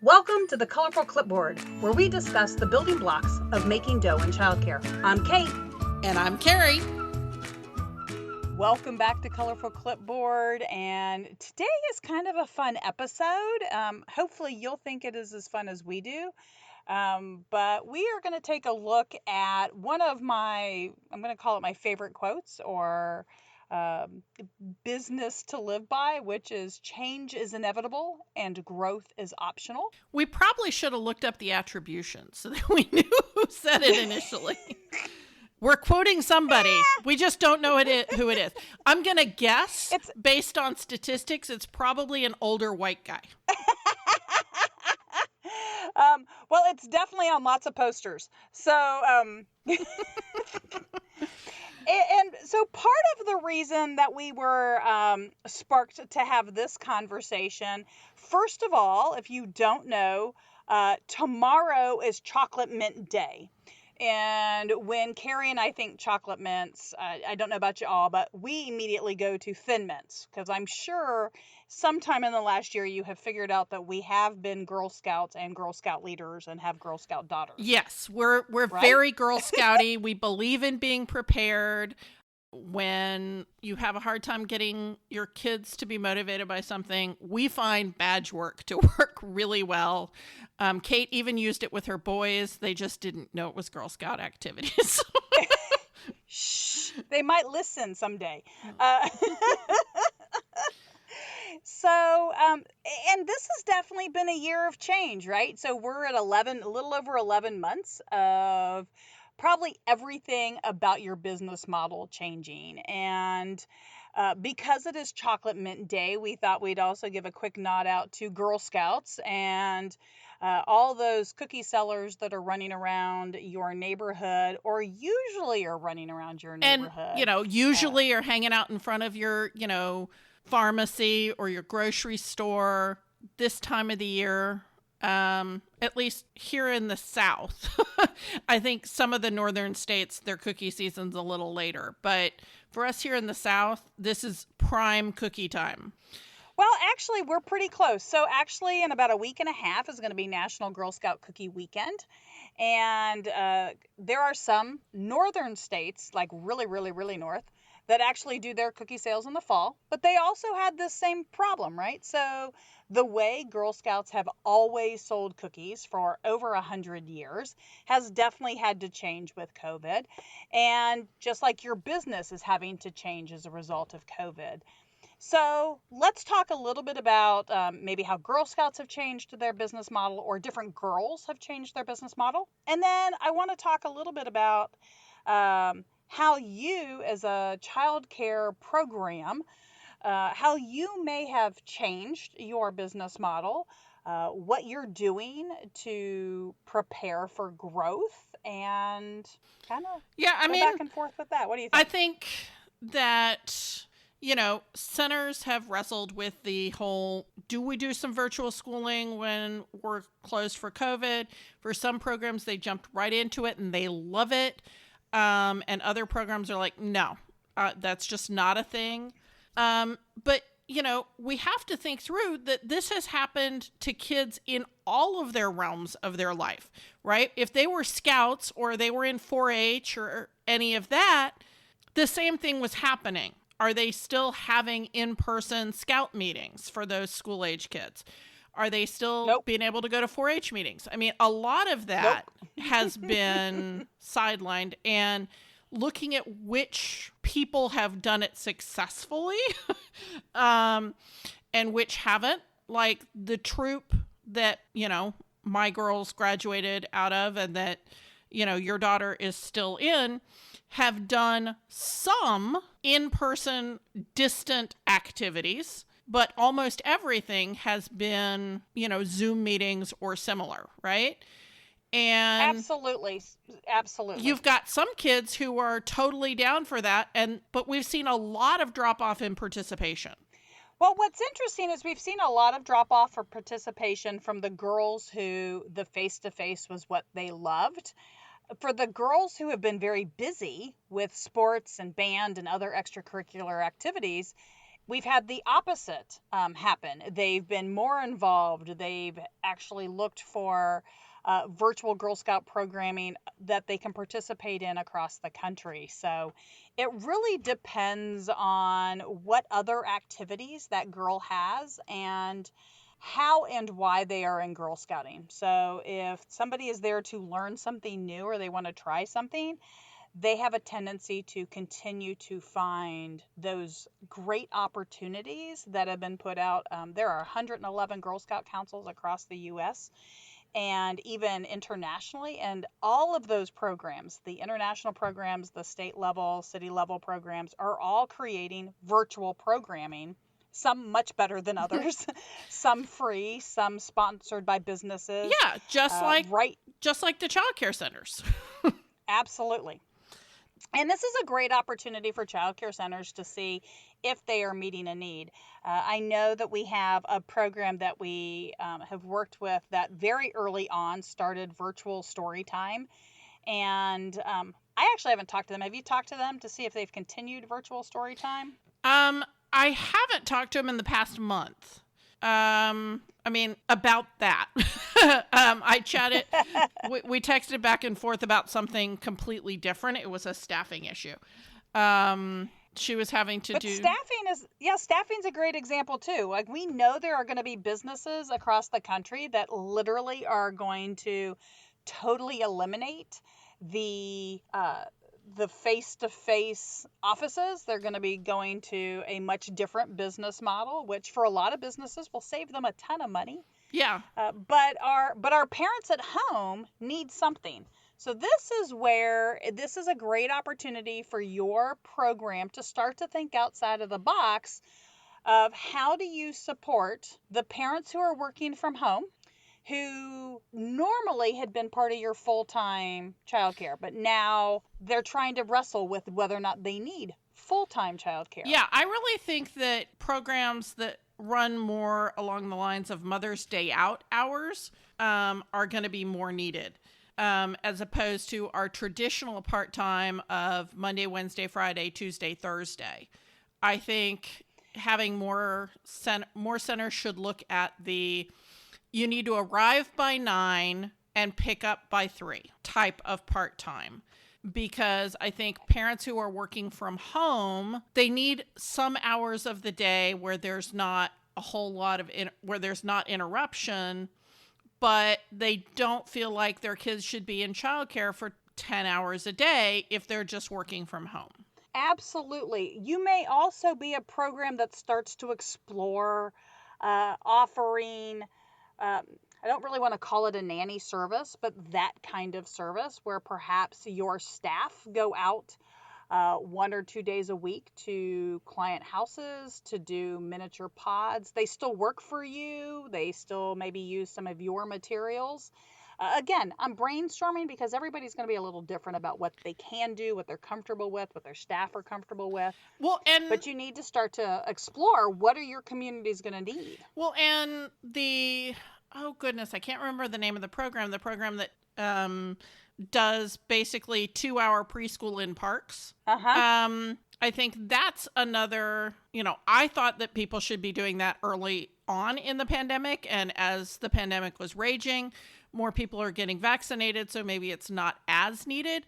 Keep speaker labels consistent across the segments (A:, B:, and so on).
A: Welcome to the Colorful Clipboard, where we discuss the building blocks of making dough in childcare. I'm Kate.
B: And I'm Carrie.
C: Welcome back to Colorful Clipboard, and today is kind of a fun episode. Hopefully you'll think it is as fun as we do. But we are going to take a look at one of I'm going to call it my favorite quotes, or business to live by, which is change is inevitable and growth is optional.
B: We probably should have looked up the attribution so that we knew who said it initially. We're quoting somebody. We just don't know who it is. I'm going to guess, based on statistics, it's probably an older white guy.
C: Well, it's definitely on lots of posters. So, And so part of the reason that we were sparked to have this conversation, first of all, if you don't know, tomorrow is Chocolate Mint Day. And when Carrie and I think chocolate mints, I don't know about you all, but we immediately go to Thin Mints, because I'm sure sometime in the last year you have figured out that we have been Girl Scouts and Girl Scout leaders and have Girl Scout daughters.
B: Yes, we're right? Very Girl Scouty. We believe in being prepared. When you have a hard time getting your kids to be motivated by something, we find badge work to work really well. Kate even used it with her boys. They just didn't know it was Girl Scout activities.
C: Shh, they might listen someday. And this has definitely been a year of change, right? So we're at a little over 11 months of probably everything about your business model changing. And because it is Chocolate Mint Day, we thought we'd also give a quick nod out to Girl Scouts and all those cookie sellers that are running around your neighborhood, or usually are running around your neighborhood.
B: And, usually are hanging out in front of your, pharmacy or your grocery store this time of the year. At least here in the South. I think some of the northern states, their cookie season's a little later. But for us here in the South, this is prime cookie time.
C: Well, actually, we're pretty close. So actually, in about a week and a half is going to be National Girl Scout Cookie Weekend. And there are some northern states, like really, really, really north, that actually do their cookie sales in the fall. But they also had this same problem, right? So the way Girl Scouts have always sold cookies for over 100 years has definitely had to change with COVID. And just like your business is having to change as a result of COVID. So let's talk a little bit about maybe how Girl Scouts have changed their business model, or different girls have changed their business model. And then I want to talk a little bit about how you, as a childcare program, how you may have changed your business model, what you're doing to prepare for growth, and kind of go back and forth with that. What do you think?
B: I think that, centers have wrestled with the whole, do we do some virtual schooling when we're closed for COVID? For some programs, they jumped right into it and they love it. And other programs are like, no, that's just not a thing. But, we have to think through that this has happened to kids in all of their realms of their life, right? If they were scouts or they were in 4-H or any of that, the same thing was happening. Are they still having in-person scout meetings for those school-age kids? Are they still being able to go to 4-H meetings? I mean, a lot of that has been sidelined, and looking at which people have done it successfully and which haven't, like the troop that, my girls graduated out of and that, your daughter is still in, have done some in-person distant activities. But almost everything has been, Zoom meetings or similar, right? And
C: Absolutely.
B: You've got some kids who are totally down for that, but we've seen a lot of drop-off in participation.
C: Well, what's interesting is we've seen a lot of drop-off for participation from the girls who the face-to-face was what they loved. For the girls who have been very busy with sports and band and other extracurricular activities, we've had the opposite happen. They've been more involved. They've actually looked for virtual Girl Scout programming that they can participate in across the country. So it really depends on what other activities that girl has and how and why they are in Girl Scouting. So if somebody is there to learn something new or they want to try something, they have a tendency to continue to find those great opportunities that have been put out. There are 111 Girl Scout councils across the U.S. and even internationally, and all of those programs, the international programs, the state level, city level programs, are all creating virtual programming. Some much better than others, some free, some sponsored by businesses.
B: Yeah,
C: Right,
B: just like the childcare centers.
C: absolutely. And this is a great opportunity for childcare centers to see if they are meeting a need. I know that we have a program that we have worked with that very early on started virtual story time. And I actually haven't talked to them. Have you talked to them to see if they've continued virtual story time?
B: I haven't talked to him in the past month. I mean, about that. I chatted, we texted back and forth about something completely different. It was a staffing issue. She was having to do.
C: Staffing's a great example too. Like, we know there are going to be businesses across the country that literally are going to totally eliminate the face-to-face offices. They're going to be going to a much different business model, which for a lot of businesses will save them a ton of money.
B: Yeah.
C: But our parents at home need something. So this is a great opportunity for your program to start to think outside of the box of how do you support the parents who are working from home, who normally had been part of your full-time childcare, but now they're trying to wrestle with whether or not they need full-time childcare.
B: Yeah, I really think that programs that run more along the lines of Mother's Day out hours are going to be more needed, as opposed to our traditional part-time of Monday, Wednesday, Friday, Tuesday, Thursday. I think having more centers should look at you need to arrive by 9 and pick up by 3 type of part-time. Because I think parents who are working from home, they need some hours of the day where there's not a whole lot of, where there's not interruption, but they don't feel like their kids should be in childcare for 10 hours a day if they're just working from home.
C: Absolutely. You may also be a program that starts to explore offering, I don't really want to call it a nanny service, but that kind of service where perhaps your staff go out 1 or 2 days a week to client houses to do miniature pods. They still work for you. They still maybe use some of your materials. Again, I'm brainstorming because everybody's going to be a little different about what they can do, what they're comfortable with, what their staff are comfortable with. But you need to start to explore what are your communities going to need.
B: Well, and oh goodness, I can't remember the name of the program that does basically 2-hour preschool in parks. I think that's another, I thought that people should be doing that early on in the pandemic. And as the pandemic was raging, more people are getting vaccinated. So maybe it's not as needed,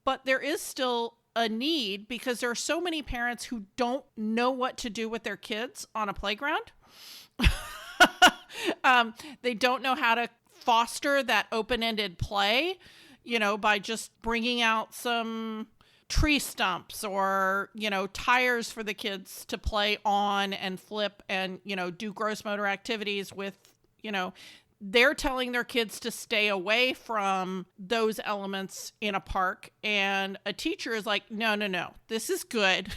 B: but there is still a need because there are so many parents who don't know what to do with their kids on a playground. They don't know how to foster that open-ended play, by just bringing out some tree stumps or, tires for the kids to play on and flip and, do gross motor activities with, they're telling their kids to stay away from those elements in a park. And a teacher is like, no, this is good.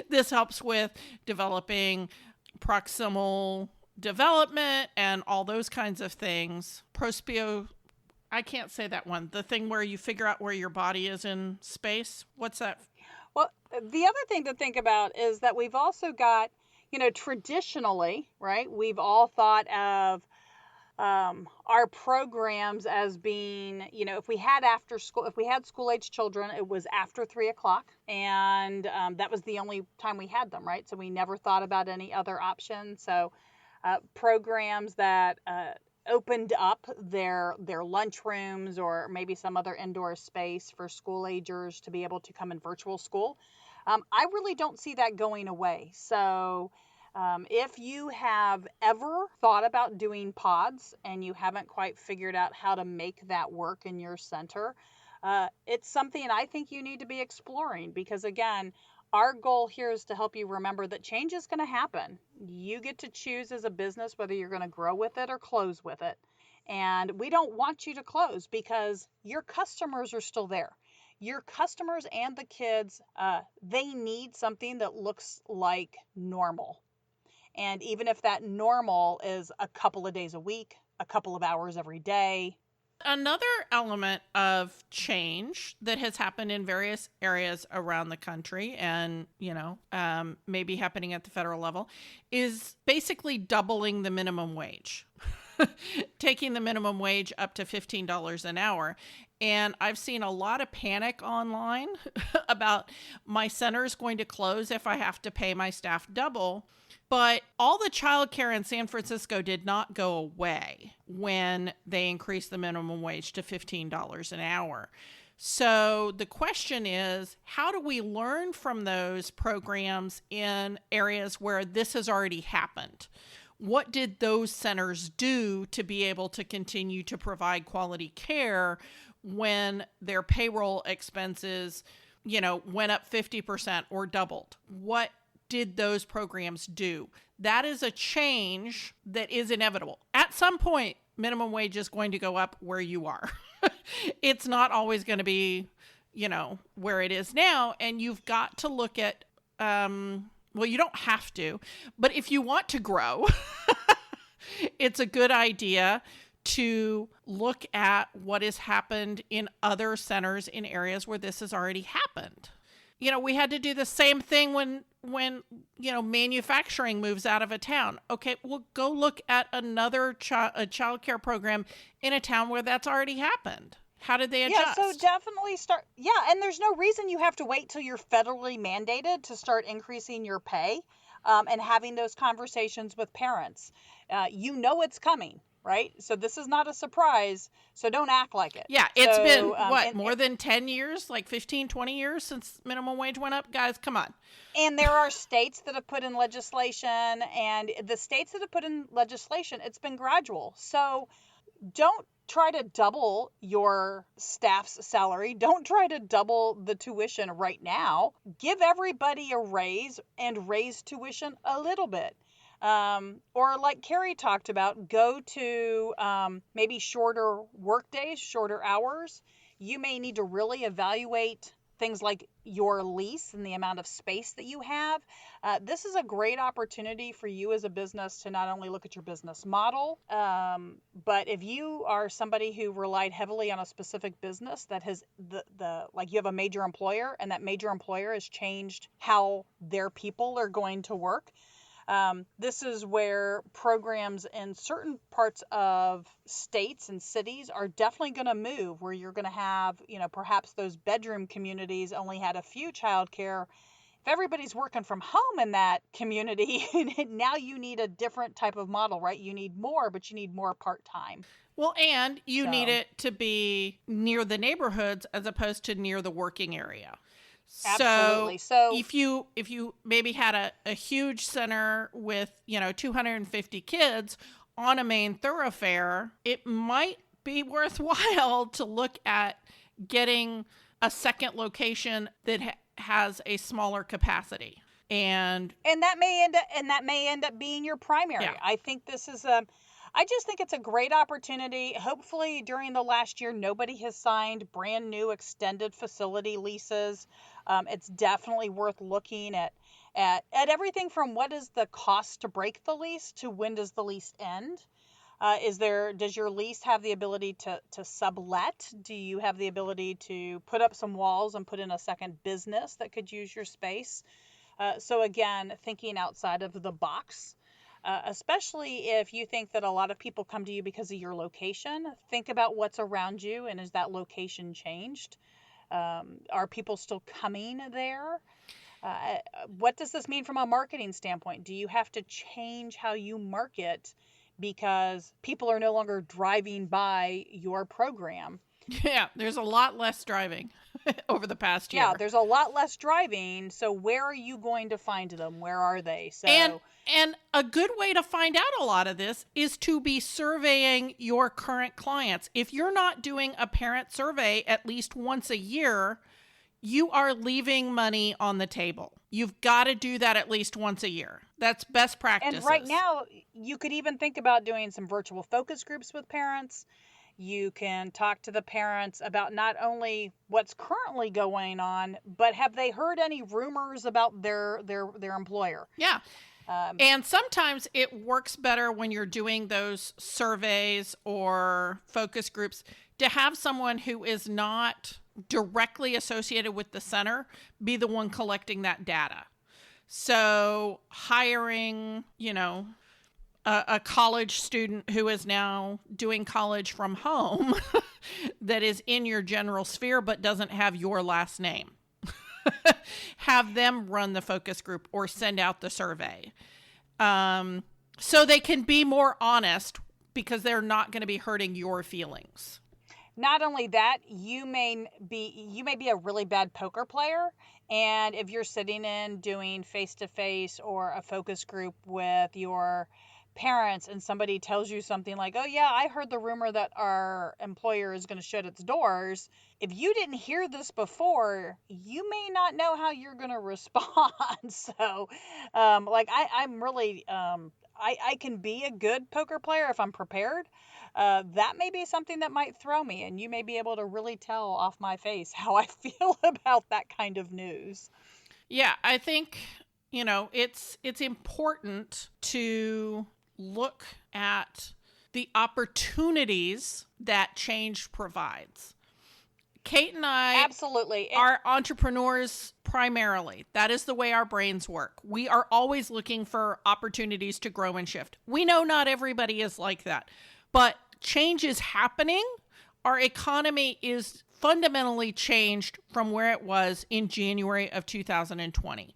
B: This helps with developing proximal development and all those kinds of things. I can't say that one. The thing where you figure out where your body is in space. What's that?
C: Well, the other thing to think about is that we've also got, traditionally, right? We've all thought of our programs as being, if we had after school, if we had school age children, it was after 3 o'clock, and that was the only time we had them, right? So we never thought about any other options. So programs that opened up their lunchrooms or maybe some other indoor space for school agers to be able to come in virtual school. I really don't see that going away. So if you have ever thought about doing pods and you haven't quite figured out how to make that work in your center, it's something I think you need to be exploring, because again, our goal here is to help you remember that change is going to happen. You get to choose as a business whether you're going to grow with it or close with it. And we don't want you to close because your customers are still there. Your customers and the kids, they need something that looks like normal. And even if that normal is a couple of days a week, a couple of hours every day.
B: Another element of change that has happened in various areas around the country and, maybe happening at the federal level is basically doubling the minimum wage, taking the minimum wage up to $15 an hour. And I've seen a lot of panic online about my center's going to close if I have to pay my staff double. But all the childcare in San Francisco did not go away when they increased the minimum wage to $15 an hour. So the question is, how do we learn from those programs in areas where this has already happened? What did those centers do to be able to continue to provide quality care when their payroll expenses, went up 50% or doubled? What did those programs do? That is a change that is inevitable. At some point, minimum wage is going to go up where you are. It's not always going to be, where it is now. And you've got to look at, you don't have to, but if you want to grow, it's a good idea to look at what has happened in other centers in areas where this has already happened. We had to do the same thing when manufacturing moves out of a town. Okay, well, go look at another child care program in a town where that's already happened. How did they adjust?
C: Yeah, so definitely start. Yeah, and there's no reason you have to wait till you're federally mandated to start increasing your pay and having those conversations with parents. It's coming, right? So this is not a surprise, so don't act like it.
B: Yeah, it's been, more than 10 years, like 15, 20 years since minimum wage went up? Guys, come on.
C: And there are states that have put in legislation, and the states that have put in legislation, it's been gradual. So don't try to double your staff's salary. Don't try to double the tuition right now. Give everybody a raise and raise tuition a little bit. Or like Carrie talked about, go to maybe shorter work days, shorter hours. You may need to really evaluate things like your lease and the amount of space that you have. This is a great opportunity for you as a business to not only look at your business model, but if you are somebody who relied heavily on a specific business that has like you have a major employer and that major employer has changed how their people are going to work. This is where programs in certain parts of states and cities are definitely going to move, where you're going to have, perhaps those bedroom communities only had a few childcare. If everybody's working from home in that community, now you need a different type of model, right? You need more, but you need more part-time.
B: Well, and you need it to be near the neighborhoods as opposed to near the working area.
C: Absolutely.
B: So if you maybe had a huge center with, 250 kids on a main thoroughfare, it might be worthwhile to look at getting a second location that has a smaller capacity. And
C: that may end up being your primary.
B: Yeah.
C: I think this is I just think it's a great opportunity. Hopefully during the last year, nobody has signed brand new extended facility leases. It's definitely worth looking at everything from what is the cost to break the lease to when does the lease end? Does your lease have the ability to sublet? Do you have the ability to put up some walls and put in a second business that could use your space? So again, thinking outside of the box. especially if you think that a lot of people come to you because of your location. Think about what's around you, and is that location changed? Are people still coming there? Uh, what does this mean from a marketing standpoint? Do you have to change how you market because people are no longer driving by your program?
B: Yeah, there's a lot less driving over the past
C: Yeah,
B: year.
C: there's a lot less driving. So where are you going to find them? Where are they?
B: And
C: So
B: and a good way to find out a lot of this is to be surveying your current clients. If you're not doing a parent survey at least once a year, you are leaving money on the table. You've got to do that at least once a year. That's best
C: and
B: practices.
C: right now, you could even think about doing some virtual focus groups with parents. You can talk to the parents about not only what's currently going on, but have they heard any rumors about their employer?
B: Yeah.
C: Um,
B: And sometimes it works better when you're doing those surveys or focus groups to have someone who is not directly associated with the center be the one collecting that data. So hiring, a college student who is now doing college from home that is in your general sphere but doesn't have your last name. Have them run the focus group or send out the survey. So they can be more honest because they're not going to be hurting your feelings.
C: Not only that, you may be a really bad poker player, and if you're sitting in doing face to face or a focus group with your parents and somebody tells you something like, "Oh yeah, I heard the rumor that our employer is going to shut its doors." If you didn't hear this before, you may not know how you're going to respond. So, I'm really I can be a good poker player if I'm prepared. That may be something that might throw me, and you may be able to really tell off my face how I feel about that kind of news.
B: Yeah, I think, it's important to look at the opportunities that change provides. Kate and I
C: Absolutely.
B: are entrepreneurs primarily. That is the way our brains work. We are always looking for opportunities to grow and shift. We know not everybody is like that, but change is happening. Our economy is fundamentally changed from where it was in January of 2020.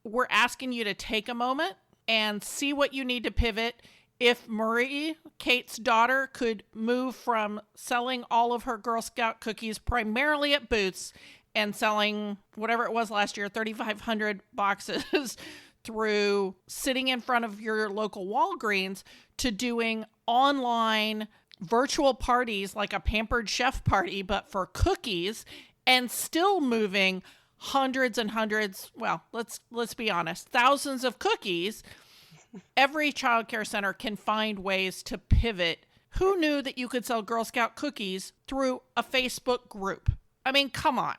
B: We're asking you to take a moment and see what you need to pivot. If Marie, Kate's daughter, could move from selling all of her Girl Scout cookies primarily at Boots and selling whatever it was last year, 3,500 boxes, through sitting in front of your local Walgreens to doing online virtual parties like a Pampered Chef party, but for cookies, and still moving hundreds and hundreds, well, let's be honest, thousands of cookies. Every childcare center can find ways to pivot. Who knew that you could sell Girl Scout cookies through a Facebook group? I mean, come on.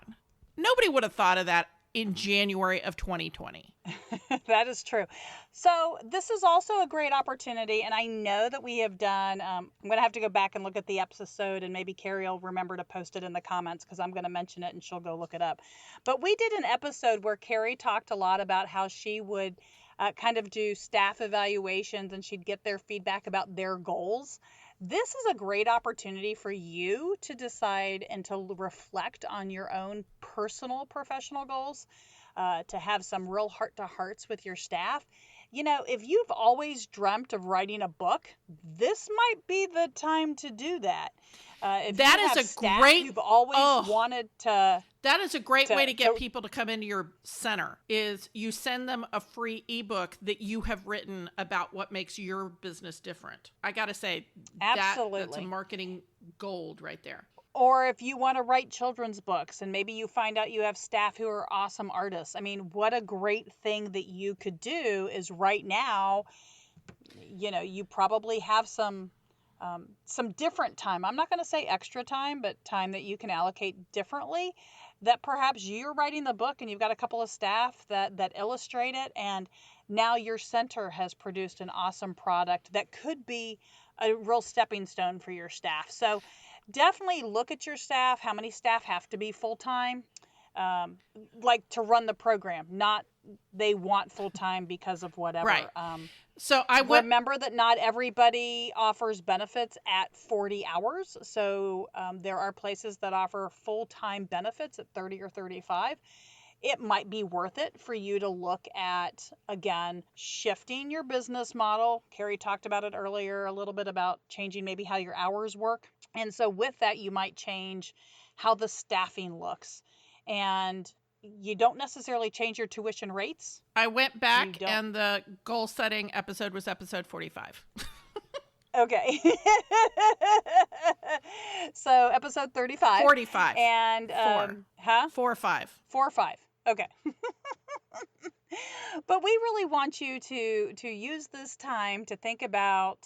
B: Nobody would have thought of that in January of 2020.
C: That is true. So this is also a great opportunity, and I know that we have done, I'm going to have to go back and look at the episode, and maybe Carrie will remember to post it in the comments because I'm going to mention it and she'll go look it up. But we did an episode where Carrie talked a lot about how she would kind of do staff evaluations and she'd get their feedback about their goals. This is a great opportunity for you to decide and to reflect on your own personal professional goals, to have some real heart-to-hearts with your staff. If you've always dreamt of writing a book, this might be the time to do that. If
B: That
C: you
B: is
C: have
B: a
C: staff
B: great-
C: you've always wanted to.
B: That is a great way to get
C: to-
B: people to come into your center, is you send them a free ebook that you have written about what makes your business different. I got to say, that's a
C: Absolutely.
B: marketing gold right there.
C: Or if you want to write children's books and maybe you find out you have staff who are awesome artists. I mean, what a great thing that you could do is right now, you probably have some different time. I'm not going to say extra time, but time that you can allocate differently, that perhaps you're writing the book and you've got a couple of staff that illustrate it, and now your center has produced an awesome product that could be a real stepping stone for your staff. So definitely look at your staff. How many staff have to be full-time? like to run the program, not they want full time because of whatever.
B: Right. So I would
C: remember that not everybody offers benefits at 40 hours. So there are places that offer full time benefits at 30 or 35. It might be worth it for you to look at, again, shifting your business model. Carrie talked about it earlier, a little bit about changing maybe how your hours work. And so with that, you might change how the staffing looks. And you don't necessarily change your tuition rates.
B: I went back and the goal setting episode was episode 45.
C: Okay. So episode 35.
B: 45.
C: And
B: 4 or 5.
C: 4 or 5. Okay. But we really want you to use this time to think about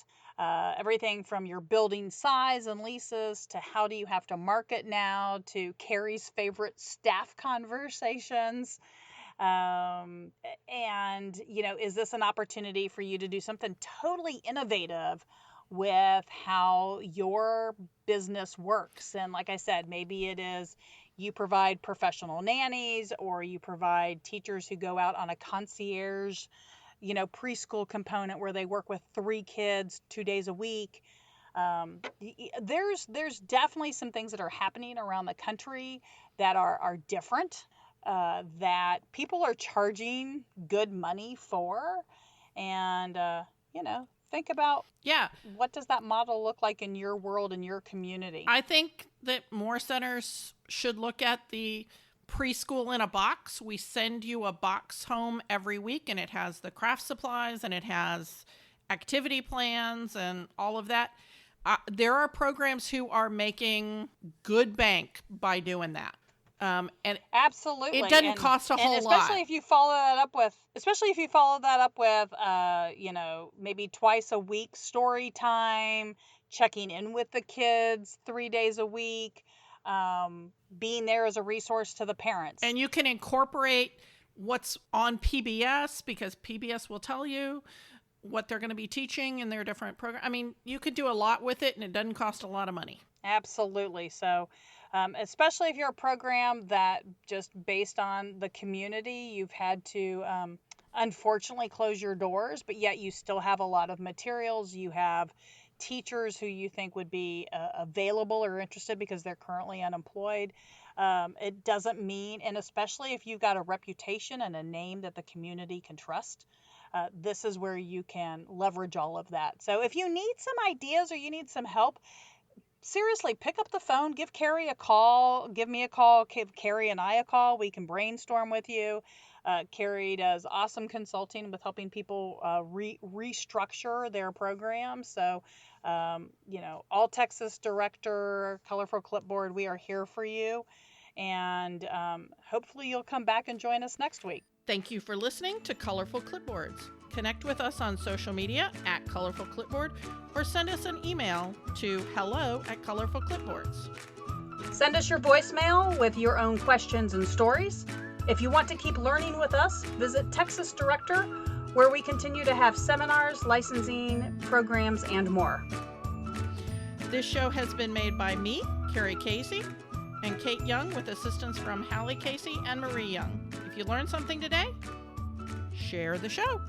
C: everything from your building size and leases to how do you have to market now to Carrie's favorite staff conversations. And, is this an opportunity for you to do something totally innovative with how your business works? And like I said, maybe it is you provide professional nannies, or you provide teachers who go out on a concierge, preschool component where they work with 3 kids 2 days a week. There's definitely some things that are happening around the country that are different, that people are charging good money for. And, think about what does that model look like in your world, in your community?
B: I think that more centers should look at the preschool in a box. We send you a box home every week, and it has the craft supplies and it has activity plans and all of that. There are programs who are making good bank by doing that. And
C: absolutely,
B: it doesn't cost a whole lot.
C: Especially if you follow that up with, maybe twice a week story time, checking in with the kids 3 days a week, being there as a resource to the parents.
B: And you can incorporate what's on PBS, because PBS will tell you what they're going to be teaching in their different programs. I mean, you could do a lot with it, and it doesn't cost a lot of money.
C: Absolutely. So, especially if you're a program that just based on the community, you've had to, unfortunately close your doors, but yet you still have a lot of materials. You have teachers who you think would be available or interested because they're currently unemployed. It doesn't mean, and especially if you've got a reputation and a name that the community can trust, this is where you can leverage all of that. So if you need some ideas or you need some help, seriously, pick up the phone, give Carrie a call, give me a call, give Carrie and I a call. We can brainstorm with you. Carrie does awesome consulting with helping people restructure their programs. So, All Texas Director, Colorful Clipboard, we are here for you. And hopefully you'll come back and join us next week.
B: Thank you for listening to Colorful Clipboards. Connect with us on social media at Colorful Clipboard, or send us an email to hello@colorfulclipboards.
A: Send us your voicemail with your own questions and stories. If you want to keep learning with us, visit Texas Director, where we continue to have seminars, licensing, programs, and more.
B: This show has been made by me, Carrie Casey, and Kate Young, with assistance from Hallie Casey and Marie Young. If you learned something today, share the show.